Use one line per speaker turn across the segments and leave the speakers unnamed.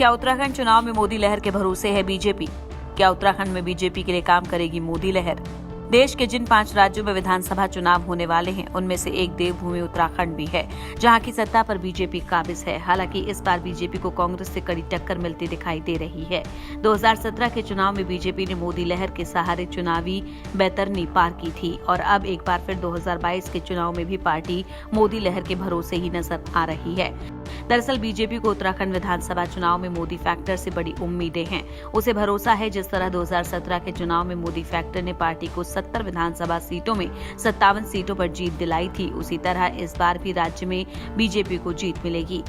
क्या उत्तराखंड चुनाव में मोदी लहर के भरोसे है बीजेपी? क्या उत्तराखंड में बीजेपी के लिए काम करेगी मोदी लहर? देश के जिन 5 राज्यों में विधानसभा चुनाव होने वाले हैं, उनमें से एक देवभूमि उत्तराखंड भी है, जहां की सत्ता पर बीजेपी काबिज है। हालांकि इस बार बीजेपी को कांग्रेस से कड़ी टक्कर मिलती दिखाई दे रही है। 2017 के चुनाव में बीजेपी ने मोदी लहर के सहारे चुनावी बैतरनी पार की थी और अब एक बार फिर 2022 के चुनाव में भी पार्टी मोदी लहर के भरोसे ही नजर आ रही है। दरअसल बीजेपी को उत्तराखंड विधानसभा चुनाव में मोदी फैक्टर से बड़ी उम्मीदें हैं। उसे भरोसा है जिस तरह 2017 के चुनाव में मोदी फैक्टर ने पार्टी को 70 विधानसभा सीटों में 57 सीटों पर जीत दिलाई थी, उसी तरह इस बार भी राज्य में बीजेपी को जीत मिलेगी।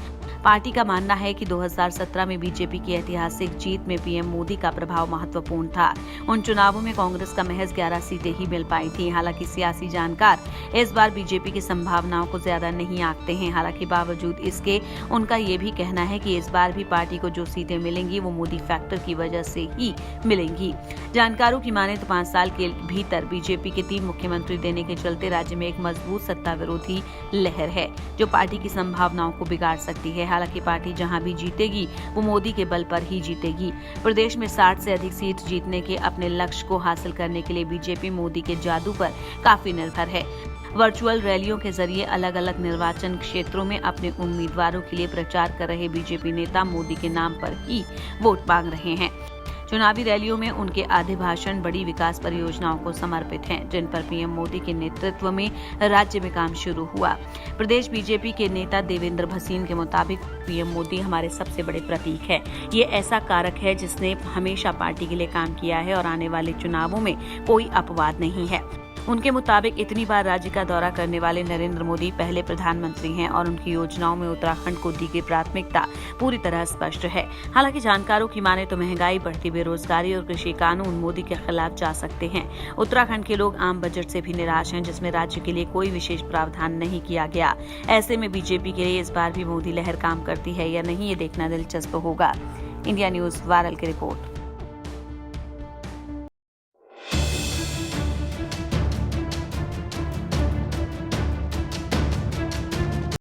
पार्टी का मानना है कि 2017 में बीजेपी की ऐतिहासिक जीत में पीएम मोदी का प्रभाव महत्वपूर्ण था। उन चुनावों में कांग्रेस का महज 11 सीटें ही मिल पाई थी। हालांकि सियासी जानकार इस बार बीजेपी की संभावनाओं को ज्यादा नहीं आंकते हैं। हालांकि बावजूद इसके उनका ये भी कहना है कि इस बार भी पार्टी को जो सीटें मिलेंगी वो मोदी फैक्टर की वजह से ही मिलेंगी। जानकारों की माने तो 5 साल के भीतर बीजेपी के 3 मुख्यमंत्री देने के चलते राज्य में एक मजबूत सत्ता विरोधी लहर है, जो पार्टी की संभावनाओं को बिगाड़ सकती है। हालांकि पार्टी जहां भी जीतेगी वो मोदी के बल पर ही जीतेगी। प्रदेश में 60 से अधिक सीट जीतने के अपने लक्ष्य को हासिल करने के लिए बीजेपी मोदी के जादू पर काफी निर्भर है। वर्चुअल रैलियों के जरिए अलग अलग निर्वाचन क्षेत्रों में अपने उम्मीदवारों के लिए प्रचार कर रहे बीजेपी नेता मोदी के नाम पर ही वोट मांग रहे हैं। चुनावी रैलियों में उनके आधे भाषण बड़ी विकास परियोजनाओं को समर्पित हैं, जिन पर पीएम मोदी के नेतृत्व में राज्य में काम शुरू हुआ। प्रदेश बीजेपी के नेता देवेंद्र भसीन के मुताबिक पीएम मोदी हमारे सबसे बड़े प्रतीक है। ये ऐसा कारक है जिसने हमेशा पार्टी के लिए काम किया है और आने वाले चुनावों में कोई अपवाद नहीं है। उनके मुताबिक इतनी बार राज्य का दौरा करने वाले नरेंद्र मोदी पहले प्रधानमंत्री हैं और उनकी योजनाओं में उत्तराखंड को दी गई प्राथमिकता पूरी तरह स्पष्ट है। हालांकि जानकारों की माने तो महंगाई, बढ़ती बेरोजगारी और कृषि कानून मोदी के खिलाफ जा सकते हैं। उत्तराखंड के लोग आम बजट से भी निराश हैं, जिसमें राज्य के लिए कोई विशेष प्रावधान नहीं किया गया। ऐसे में बीजेपी के लिए इस बार भी मोदी लहर काम करती है या नहीं, ये देखना दिलचस्प होगा। इंडिया न्यूज वायरल की रिपोर्ट।